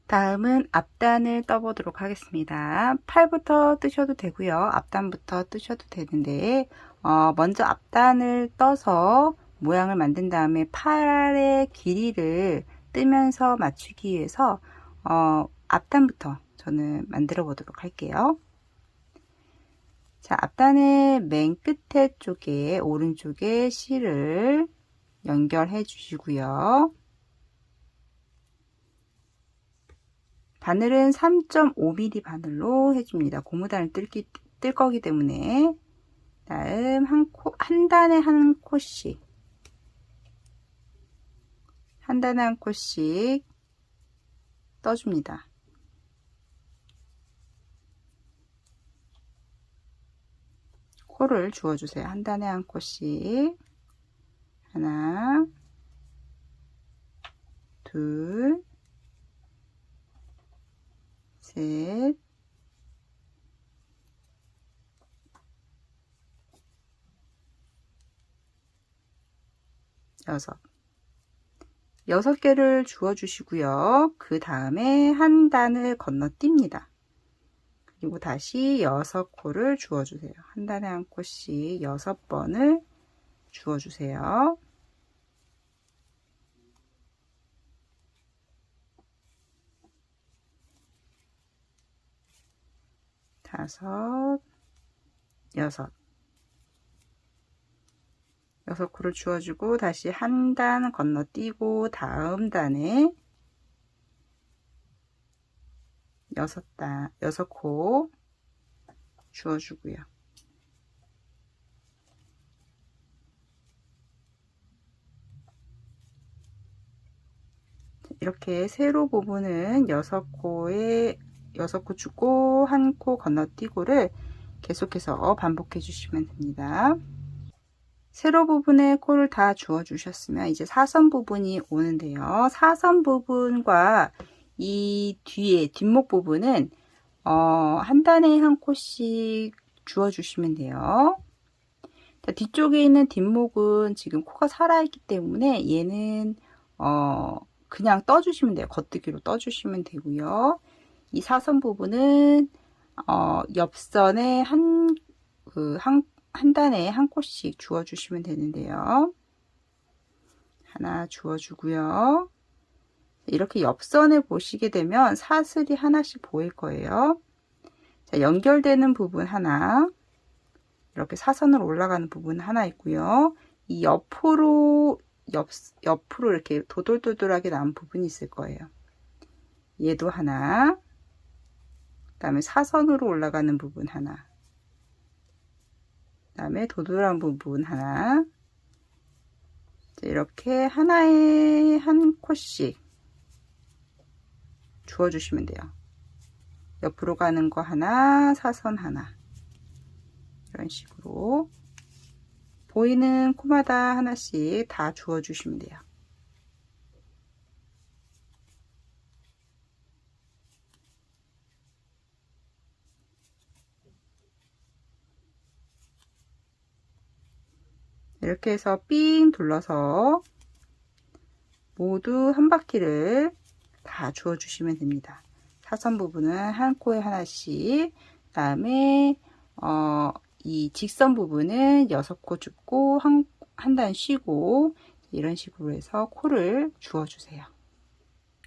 다음은 앞단을 떠보도록 하겠습니다. 팔부터 뜨셔도 되고요. 앞단부터 뜨셔도 되는데 먼저 앞단을 떠서 모양을 만든 다음에 팔의 길이를 뜨면서 맞추기 위해서 앞단부터 저는 만들어 보도록 할게요. 자, 앞단의 맨 끝에 쪽에 오른쪽에 실을 연결해 주시고요. 바늘은 3.5mm 바늘로 해줍니다. 고무단을 뜰 거기 때문에. 다음 한 단에 한 코씩, 한 단에 한 코씩 떠줍니다. 코를 주워주세요. 한 단에 한 코씩. 하나, 둘, 셋, 여섯 개를 주워 주시고요. 그 다음에 한 단을 건너뜁니다. 그리고 다시 6코를 주워 주세요. 한 단에 한 코씩 6번을 주워 주세요. 다섯, 여섯. 6코를 주워주고 다시 한 단 건너뛰고 다음 단에 6코 주워주고요. 이렇게 세로 부분은 6코 주고 1코 건너뛰고를 계속해서 반복해 주시면 됩니다. 세로 부분에 코를 다 주워 주셨으면 이제 사선 부분이 오는데요. 사선 부분과 이 뒤에 뒷목 부분은 한 단에 한 코씩 주워 주시면 돼요. 자, 뒤쪽에 있는 뒷목은 지금 코가 살아있기 때문에 얘는 그냥 떠주시면 돼요. 겉뜨기로 떠주시면 되고요. 이 사선 부분은 옆선에 한 단에 한 코씩 주워 주시면 되는데요. 하나 주워 주고요. 이렇게 옆선을 보시게 되면 사슬이 하나씩 보일 거예요. 자, 연결되는 부분 하나, 이렇게 사선으로 올라가는 부분 하나 있고요. 이 옆으로 이렇게 도돌도돌하게 나온 부분이 있을 거예요. 얘도 하나, 그 다음에 사선으로 올라가는 부분 하나, 그 다음에 도돌한 부분 하나. 자, 이렇게 하나에 한 코씩 주워 주시면 돼요. 옆으로 가는 거 하나, 사선 하나, 이런 식으로 보이는 코마다 하나씩 다 주워 주시면 돼요. 이렇게 해서 삥 둘러서 모두 한 바퀴를 다 주워 주시면 됩니다. 사선 부분은 한 코에 하나씩, 그 다음에 이 직선 부분은 6코 줍고 한 단 쉬고, 이런 식으로 해서 코를 주워 주세요.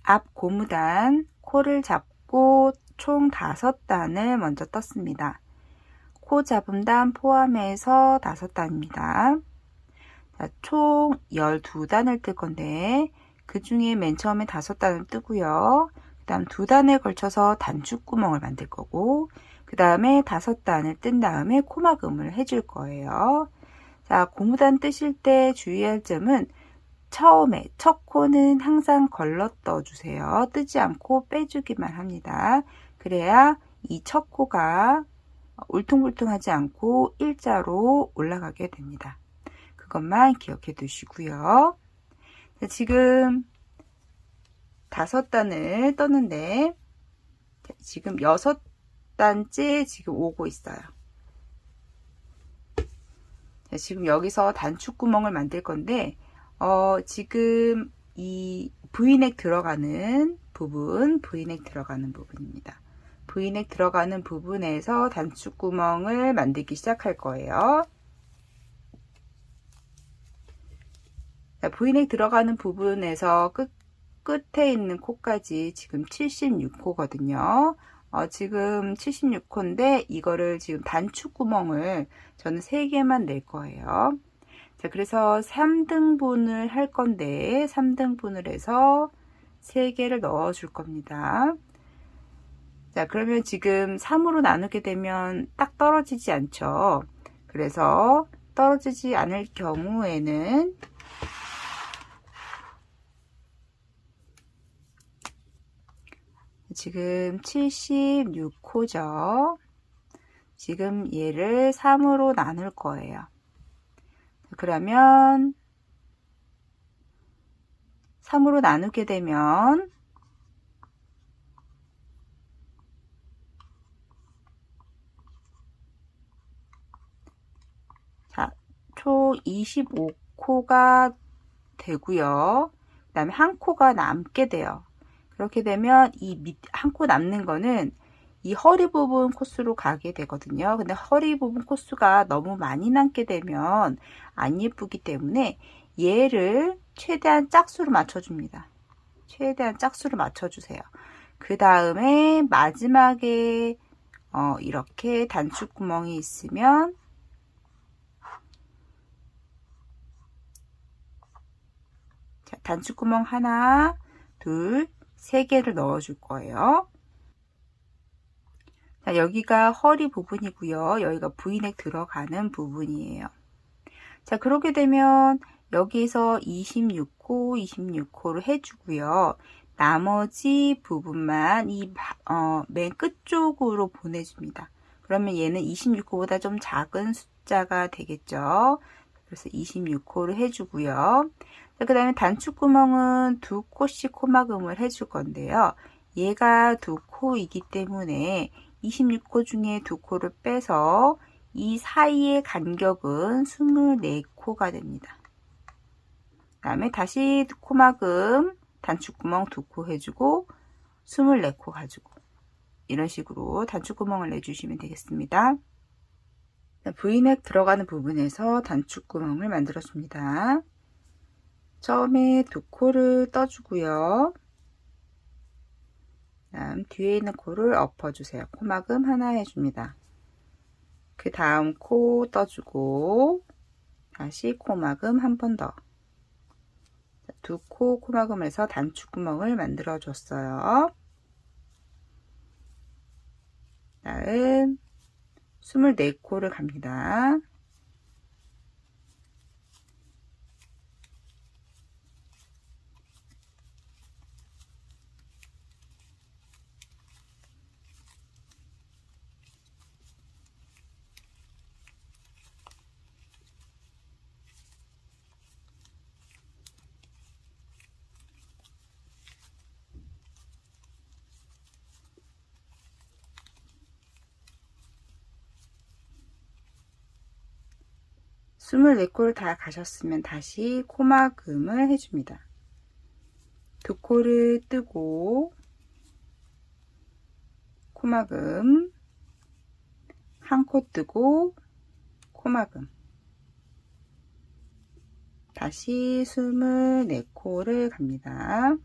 앞 고무단 코를 잡고 총 5단을 먼저 떴습니다. 코 잡음단 포함해서 5단입니다. 자, 총 12단을 뜰 건데 그 중에 맨 처음에 5단을 뜨고요. 그 다음 2단에 걸쳐서 단축구멍을 만들 거고, 그 다음에 5단을 뜬 다음에 코막음을 해줄 거예요. 자, 고무단 뜨실 때 주의할 점은 처음에 첫 코는 항상 걸러 떠주세요. 뜨지 않고 빼주기만 합니다. 그래야 이 첫 코가 울퉁불퉁하지 않고 일자로 올라가게 됩니다. 그것만 기억해 두시고요. 지금 5단을 떴는데 지금 6단째 지금 오고 있어요. 지금 여기서 단축구멍을 만들 건데 지금 이 V넥 들어가는 부분, V넥 들어가는 부분입니다. V넥 들어가는 부분에서 단추구멍을 만들기 시작할 거예요. V넥 들어가는 부분에서 끝에 있는 코까지 지금 76코거든요. 지금 76코인데 이거를 지금 단추구멍을 저는 3개만 낼 거예요. 자, 그래서 3등분을 할 건데 3등분을 해서 3개를 넣어 줄 겁니다. 자, 그러면 지금 3으로 나누게 되면 딱 떨어지지 않죠. 그래서 떨어지지 않을 경우에는 지금 76호죠. 지금 얘를 3으로 나눌 거예요. 그러면 3으로 나누게 되면 자, 총 25코가 되고요. 그 다음에 한 코가 남게 돼요. 그렇게 되면 이 한 코 남는 거는 이 허리 부분 코스로 가게 되거든요. 근데 허리 부분 코스가 너무 많이 남게 되면 안 예쁘기 때문에 얘를 최대한 짝수로 맞춰줍니다. 최대한 짝수로 맞춰주세요. 그 다음에 마지막에 이렇게 단추구멍이 있으면 자, 단추구멍 하나, 둘, 3개를 넣어 줄 거예요. 자, 여기가 허리 부분이고요. 여기가 V넥 들어가는 부분이에요. 자, 그렇게 되면 여기서 26코, 26코를 해주고요. 나머지 부분만 맨 끝쪽으로 보내줍니다. 그러면 얘는 26코보다 좀 작은 숫자가 되겠죠. 그래서 26코를 해주고요. 그 다음에 단추구멍은 2코씩 코막음을 해줄 건데요. 얘가 2코이기 때문에 26코 중에 2코를 빼서 이 사이의 간격은 24코가 됩니다. 그 다음에 다시 코막음 단추구멍 2코 해주고 24코 가지고 이런 식으로 단추구멍을 내주시면 되겠습니다. V넥 들어가는 부분에서 단추구멍을 만들어 줍니다. 처음에 2코를 떠주고요. 다음 뒤에 있는 코를 엎어주세요. 코막음 하나 해줍니다. 그 다음 코 떠주고 다시 코막음 한 번 더. 2코 코막음을 해서 단추구멍을 만들어 줬어요. 다음 24코를 갑니다. 스물네 코를 다 가셨으면 다시 코막음을 해줍니다. 2코를 뜨고 코막음, 한 코 뜨고 코막음, 다시 24코를 갑니다.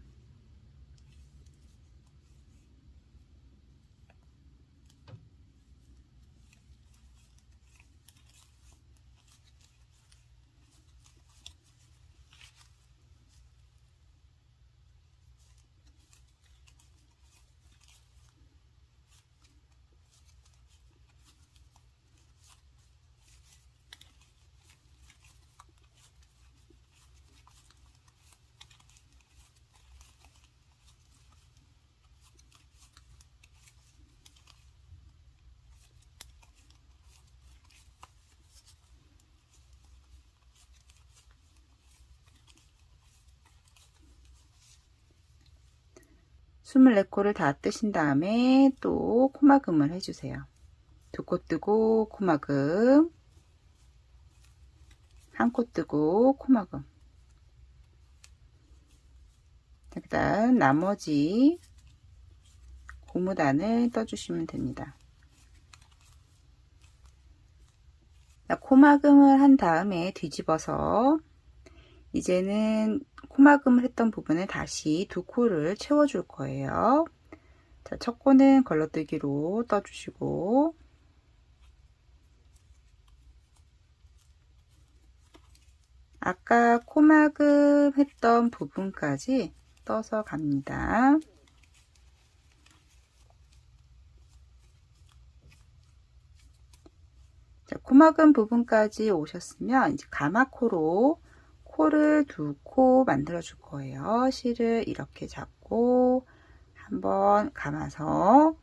스물네 코를 다 뜨신 다음에 또 코막음을 해주세요. 2코 뜨고 코막음, 한 코 뜨고 코막음. 그 그 다음 나머지 고무단을 떠주시면 됩니다. 코막음을 한 다음에 뒤집어서 이제는 코막음을 했던 부분에 다시 두 코를 채워줄 거예요. 자, 첫 코는 걸러뜨기로 떠주시고, 아까 코막음 했던 부분까지 떠서 갑니다. 자, 코막음 부분까지 오셨으면 이제 가마코로 코를 두 코 만들어 줄 거예요. 실을 이렇게 잡고 한번 감아서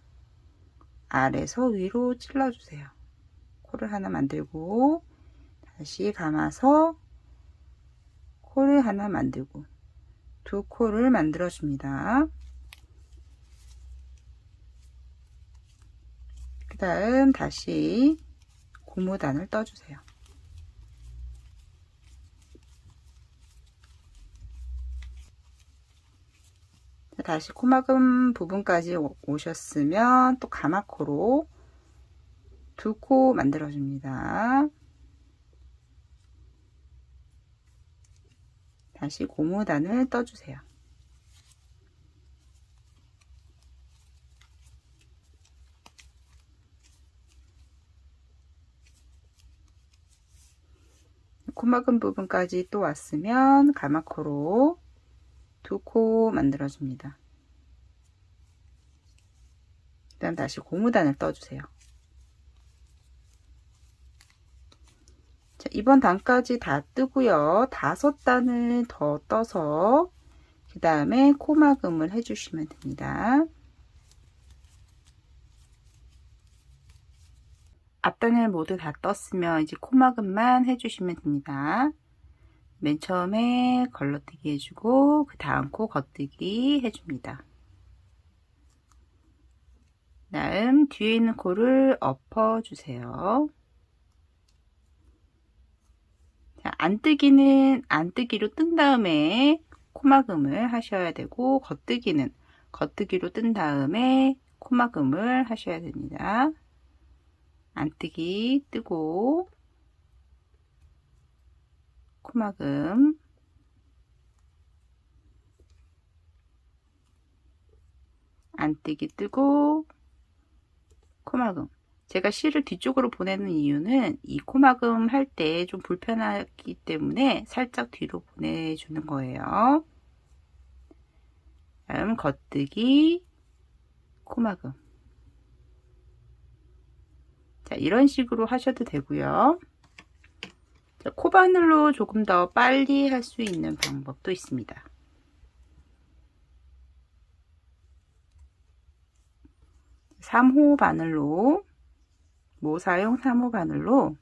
아래에서 위로 찔러 주세요. 코를 하나 만들고 다시 감아서 코를 하나 만들고 두 코를 만들어 줍니다. 그 다음 다시 고무단을 떠주세요. 다시 코막음 부분까지 오셨으면 또 가마코로 두 코 만들어 줍니다. 다시 고무단을 떠주세요. 코막음 부분까지 또 왔으면 가마코로 두 코 만들어 줍니다. 그 다음 다시 고무단을 떠주세요. 자, 이번 단까지 다 뜨고요. 5단을 더 떠서 그 다음에 코막음을 해주시면 됩니다. 앞단을 모두 다 떴으면 이제 코막음만 해주시면 됩니다. 맨 처음에 걸러뜨기 해주고 그 다음 코 겉뜨기 해줍니다. 다음 뒤에 있는 코를 엎어주세요. 자, 안뜨기로 뜬 다음에 코막음을 하셔야 되고 겉뜨기는 겉뜨기로 뜬 다음에 코막음을 하셔야 됩니다. 안뜨기 뜨고 코막음 안뜨기 뜨고 코막음. 제가 실을 뒤쪽으로 보내는 이유는 이 코막음 할 때 좀 불편하기 때문에 살짝 뒤로 보내주는 거예요. 다음 겉뜨기 코막음. 자, 이런 식으로 하셔도 되고요. 자, 코바늘로 조금 더 빨리 할 수 있는 방법도 있습니다. (3호) 바늘로 모사용 3호 바늘로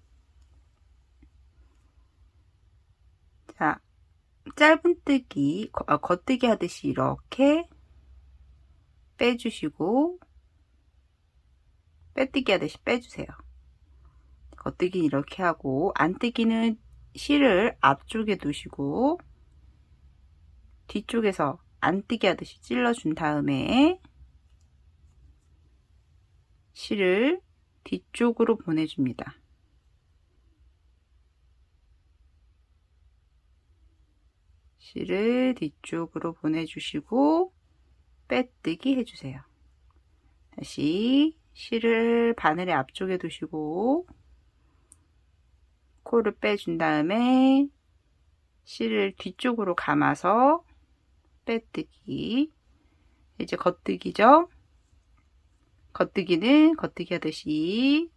자, 짧은 뜨기 겉뜨기 하듯이 이렇게 빼주시고 빼뜨기 하듯이 빼주세요. 겉뜨기 이렇게 하고 안뜨기는 실을 앞쪽에 두시고 뒤쪽에서 안뜨기 하듯이 찔러준 다음에 실을 뒤쪽으로 보내줍니다. 실을 뒤쪽으로 보내주시고 빼뜨기 해주세요. 다시 실을 바늘의 앞쪽에 두시고 코를 빼준 다음에 실을 뒤쪽으로 감아서 빼뜨기. 이제 겉뜨기죠. 겉뜨기는 겉뜨기 하듯이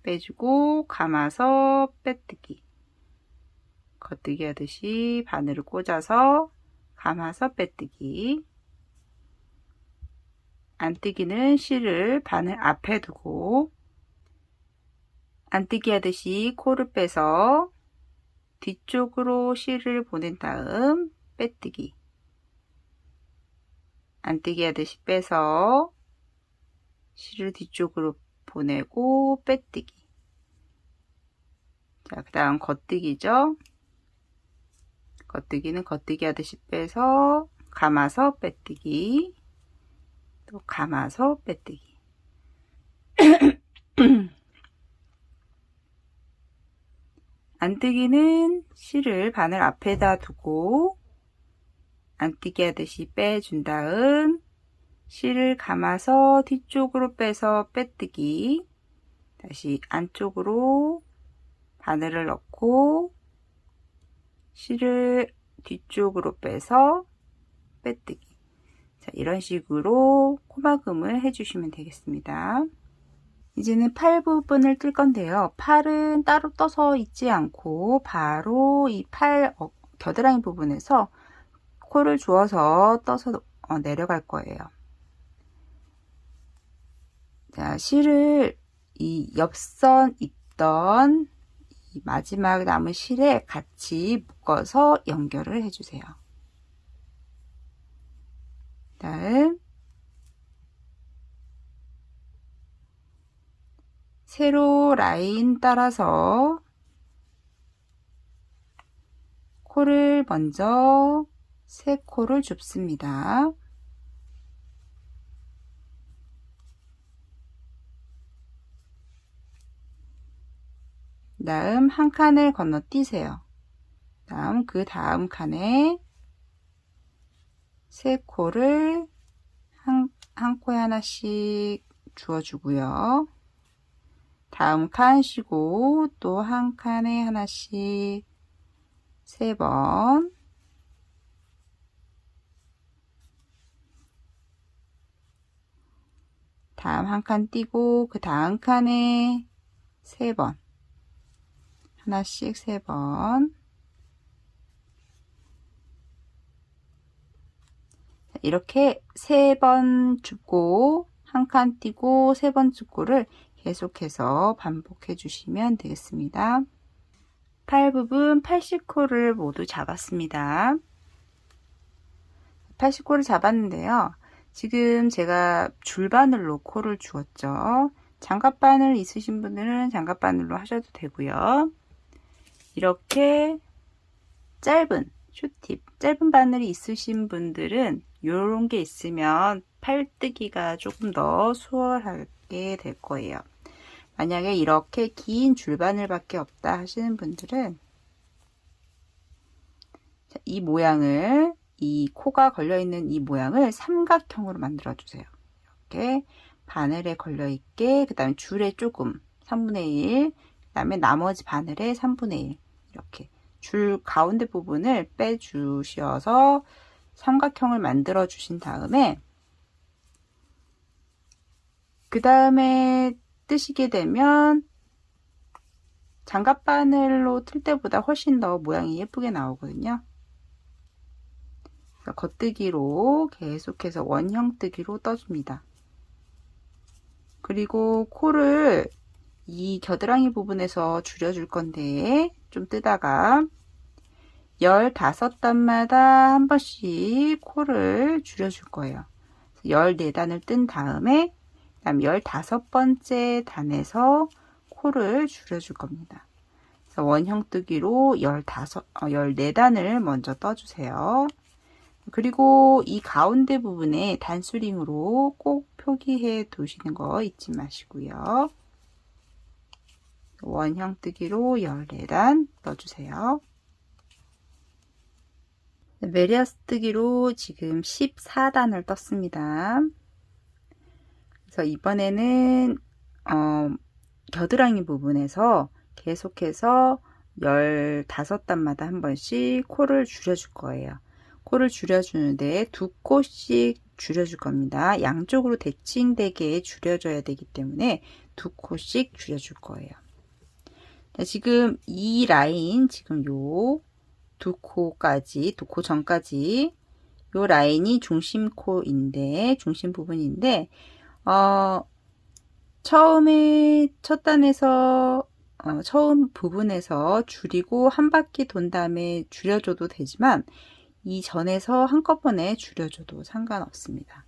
빼주고 감아서 빼뜨기. 겉뜨기 하듯이 바늘을 꽂아서 감아서 빼뜨기. 안뜨기는 실을 바늘 앞에 두고 안뜨기 하듯이 코를 빼서 뒤쪽으로 실을 보낸 다음 빼뜨기. 안뜨기 하듯이 빼서 실을 뒤쪽으로 보내고 빼뜨기. 자, 그 다음 겉뜨기죠. 겉뜨기는 겉뜨기 하듯이 빼서 감아서 빼뜨기, 또 감아서 빼뜨기. 안뜨기는 실을 바늘 앞에다 두고 안뜨기 하듯이 빼준 다음 실을 감아서 뒤쪽으로 빼서 빼뜨기, 다시 안쪽으로 바늘을 넣고 실을 뒤쪽으로 빼서 빼뜨기. 자, 이런 식으로 코막음을 해주시면 되겠습니다. 이제는 팔 부분을 뜰 건데요. 팔은 따로 떠서 있지 않고 바로 이 팔 겨드랑이 부분에서 코를 주어서 떠서 내려갈 거예요. 자, 실을 이 옆선 있던 이 마지막 남은 실에 같이 묶어서 연결을 해주세요. 다음 세로 라인 따라서 코를 먼저 세 코를 줍습니다. 다음 한 칸을 건너뛰세요. 다음 그 다음 칸에 세 코를 한 코에 하나씩 주어주고요. 다음 칸 쉬고 또 한 칸에 하나씩 3번, 다음 한 칸 띄고 그 다음 칸에 3번, 하나씩 3번. 이렇게 3번 줍고 한 칸 띄고 3번 줍고를 계속해서 반복해 주시면 되겠습니다. 팔 부분 80코를 모두 잡았습니다. 80코를 잡았는데요. 지금 제가 줄바늘로 코를 주었죠. 장갑바늘 있으신 분들은 장갑바늘로 하셔도 되고요. 이렇게 짧은 슈팁, 짧은 바늘이 있으신 분들은 이런 게 있으면 팔뜨기가 조금 더 수월하게 될 거예요. 만약에 이렇게 긴 줄바늘밖에 없다 하시는 분들은 이 모양을, 이 코가 걸려있는 이 모양을 삼각형으로 만들어 주세요. 이렇게 바늘에 걸려있게, 그 다음에 줄에 조금 3분의 1, 그 다음에 나머지 바늘에 3분의 1, 이렇게 줄 가운데 부분을 빼주셔서 삼각형을 만들어 주신 다음에 그 다음에 뜨시게 되면 장갑바늘로 틀 때보다 훨씬 더 모양이 예쁘게 나오거든요. 그래서 겉뜨기로 계속해서 원형 뜨기로 떠줍니다. 그리고 코를 이 겨드랑이 부분에서 줄여줄 건데 좀 뜨다가 15단마다 한 번씩 코를 줄여줄 거예요. 14단을 뜬 다음에 그다음 15번째 단에서 코를 줄여줄 겁니다. 그래서 원형 뜨기로 14단을 먼저 떠주세요. 그리고 이 가운데 부분에 단수링으로 꼭 표기해 두시는 거 잊지 마시고요. 원형 뜨기로 14단 떠주세요. 메리아스 뜨기로 지금 14단을 떴습니다. 그래서 이번에는 겨드랑이 부분에서 계속해서 15단마다 한 번씩 코를 줄여줄 거예요. 코를 줄여주는데 2코씩 줄여줄 겁니다. 양쪽으로 대칭되게 줄여줘야 되기 때문에 2코씩 줄여줄 거예요. 지금 이 라인, 지금 요 2코까지, 2코 전까지 요 라인이 중심코인데, 중심 부분인데, 처음에 첫 단에서 처음 부분에서 줄이고 한 바퀴 돈 다음에 줄여줘도 되지만 이 전에서 한꺼번에 줄여줘도 상관없습니다.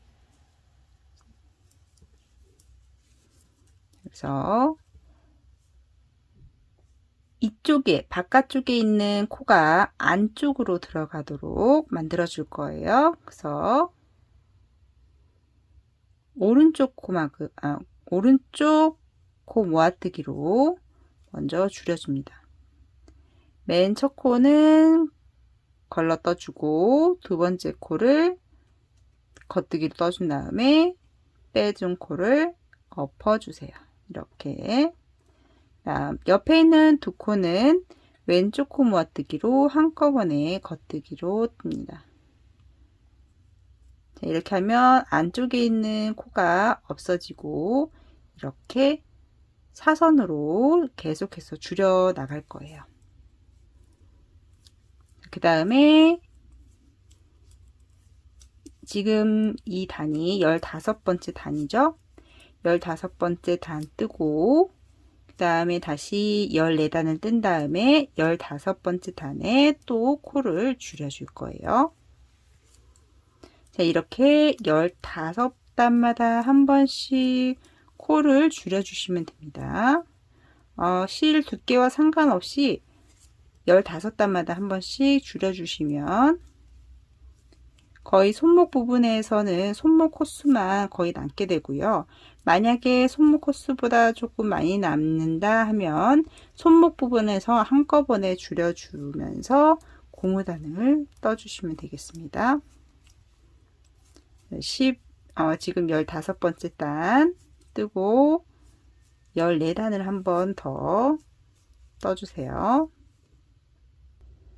그래서 이쪽에 바깥쪽에 있는 코가 안쪽으로 들어가도록 만들어 줄 거예요. 그래서 오른쪽 오른쪽 코 모아뜨기로 먼저 줄여줍니다. 맨 첫 코는 걸러 떠주고 두 번째 코를 겉뜨기로 떠준 다음에 빼준 코를 엎어주세요. 이렇게. 옆에 있는 두 코는 왼쪽 코 모아뜨기로 한꺼번에 겉뜨기로 뜹니다. 자, 이렇게 하면 안쪽에 있는 코가 없어지고 이렇게 사선으로 계속해서 줄여 나갈 거예요. 그 다음에 지금 이 단이 15번째 단이죠. 15번째 단 뜨고 그 다음에 다시 14단을 뜬 다음에 15번째 단에 또 코를 줄여줄 거예요. 자, 이렇게 15단마다 한 번씩 코를 줄여주시면 됩니다. 실 두께와 상관없이 15단마다 한 번씩 줄여주시면 거의 손목 부분에서는 손목 코수만 거의 남게 되고요. 만약에 손목 코수보다 조금 많이 남는다 하면 손목 부분에서 한꺼번에 줄여주면서 고무단을 떠주시면 되겠습니다. 지금 15번째 단 뜨고 14단을 한 번 더 떠주세요.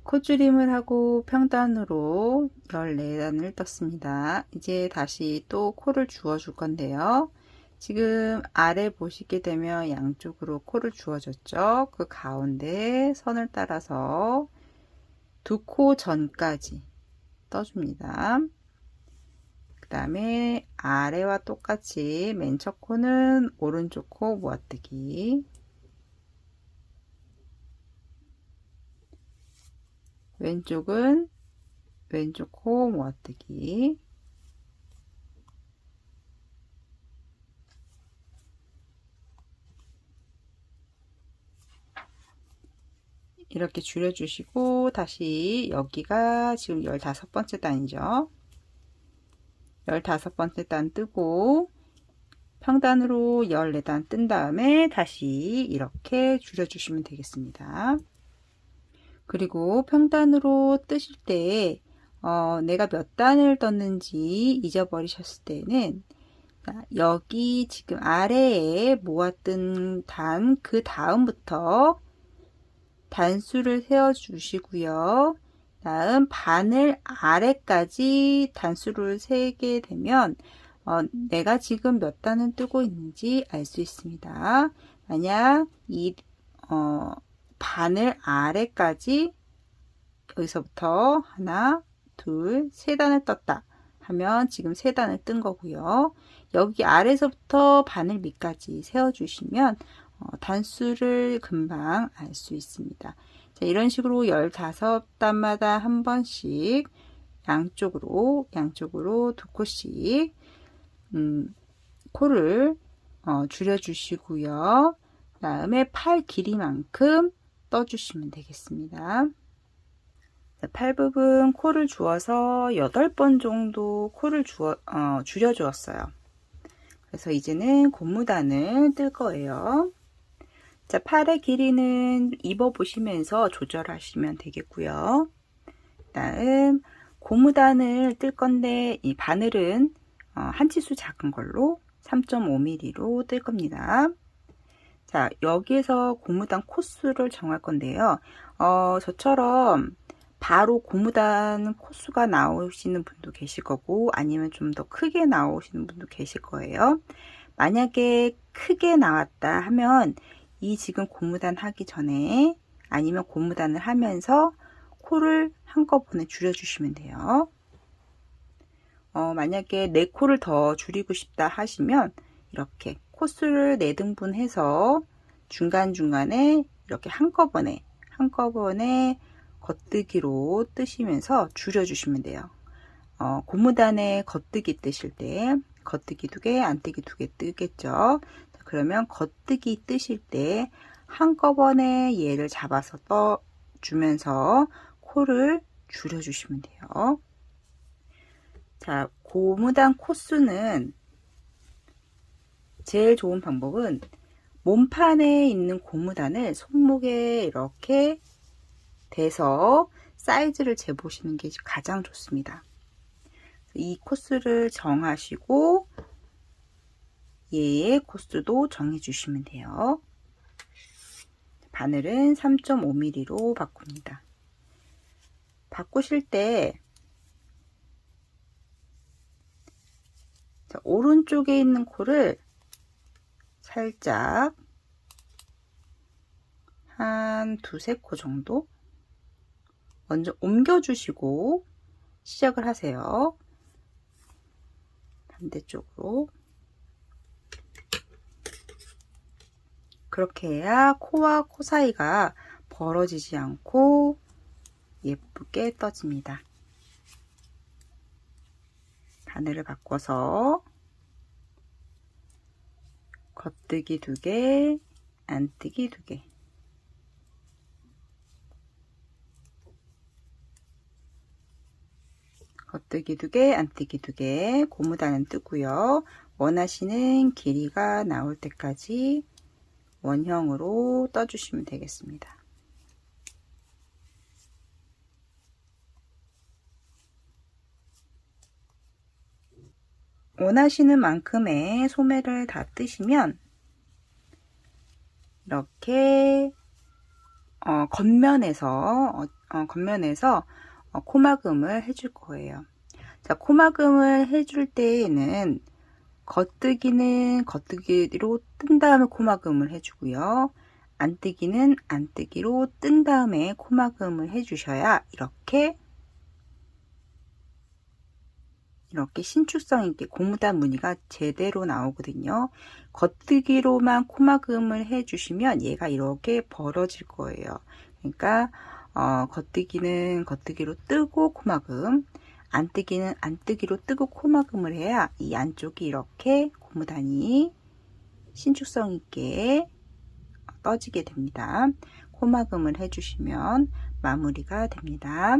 코줄임을 하고 평단으로 14단을 떴습니다. 이제 다시 또 코를 주워 줄 건데요. 지금 아래 보시게 되면 양쪽으로 코를 주어졌죠. 그 가운데 선을 따라서 두 코 전까지 떠줍니다. 그 다음에 아래와 똑같이 맨 첫 코는 오른쪽 코 모아뜨기, 왼쪽은 왼쪽 코 모아뜨기, 이렇게 줄여주시고 다시 여기가 지금 15번째 단이죠. 15번째 단 뜨고 평단으로 14단 뜬 다음에 다시 이렇게 줄여주시면 되겠습니다. 그리고 평단으로 뜨실 때 내가 몇 단을 떴는지 잊어버리셨을 때는 여기 지금 아래에 모았던 단 그 다음부터 단수를 세워 주시고요. 다음 바늘 아래까지 단수를 세게 되면 내가 지금 몇 단을 뜨고 있는지 알 수 있습니다. 만약 이 바늘 아래까지 여기서부터 하나, 둘, 세 단을 떴다 하면 지금 세 단을 뜬 거고요. 여기 아래서부터 바늘 밑까지 세워 주시면 단수를 금방 알 수 있습니다. 자, 이런 식으로 15단마다 한 번씩 양쪽으로 두 코씩 코를 줄여 주시고요. 그 다음에 팔 길이만큼 떠주시면 되겠습니다. 자, 팔 부분 코를 주어서 8번 정도 코를 줄여 주었어요. 그래서 이제는 고무단을 뜰 거예요. 자, 팔의 길이는 입어 보시면서 조절하시면 되겠고요. 다음 고무단을 뜰 건데 이 바늘은 한 치수 작은 걸로 3.5mm로 뜰 겁니다. 자, 여기에서 고무단 코수를 정할 건데요. 저처럼 바로 고무단 코수가 나오시는 분도 계실 거고 아니면 좀 더 크게 나오시는 분도 계실 거예요. 만약에 크게 나왔다 하면 이 지금 고무단 하기 전에 아니면 고무단을 하면서 코를 한꺼번에 줄여주시면 돼요. 만약에 4코를 더 줄이고 싶다 하시면 이렇게 코수를 4등분 해서 중간중간에 이렇게 한꺼번에 겉뜨기로 뜨시면서 줄여주시면 돼요. 고무단에 겉뜨기 뜨실 때 겉뜨기 2개, 안뜨기 2개 뜨겠죠. 그러면 겉뜨기 뜨실 때 한꺼번에 얘를 잡아서 떠주면서 코를 줄여주시면 돼요. 자, 고무단 코수는 제일 좋은 방법은 몸판에 있는 고무단을 손목에 이렇게 대서 사이즈를 재보시는 게 가장 좋습니다. 이 코스를 정하시고 얘의 코스도 정해주시면 돼요. 바늘은 3.5mm로 바꿉니다. 바꾸실 때 자, 오른쪽에 있는 코를 살짝 한 두세 코 정도 먼저 옮겨주시고 시작을 하세요. 반대쪽으로. 그렇게 해야 코와 코 사이가 벌어지지 않고 예쁘게 떠집니다. 바늘을 바꿔서 겉뜨기 2개, 안뜨기 2개. 겉뜨기 2개, 안뜨기 2개. 고무단은 뜨고요. 원하시는 길이가 나올 때까지 원형으로 떠주시면 되겠습니다. 원하시는 만큼의 소매를 다 뜨시면 이렇게 겉면에서 코막음을 해줄 거예요. 자, 코막음을 해줄 때에는 겉뜨기는 겉뜨기로 뜬 다음에 코막음을 해주고요. 안뜨기는 안뜨기로 뜬 다음에 코막음을 해주셔야 이렇게 신축성 있게 고무단 무늬가 제대로 나오거든요. 겉뜨기로만 코막음을 해주시면 얘가 이렇게 벌어질 거예요. 그러니까 겉뜨기는 겉뜨기로 뜨고 코막음, 안뜨기는 안뜨기로 뜨고 코막음을 해야 이 안쪽이 이렇게 고무단이 신축성 있게 떠지게 됩니다. 코막음을 해주시면 마무리가 됩니다.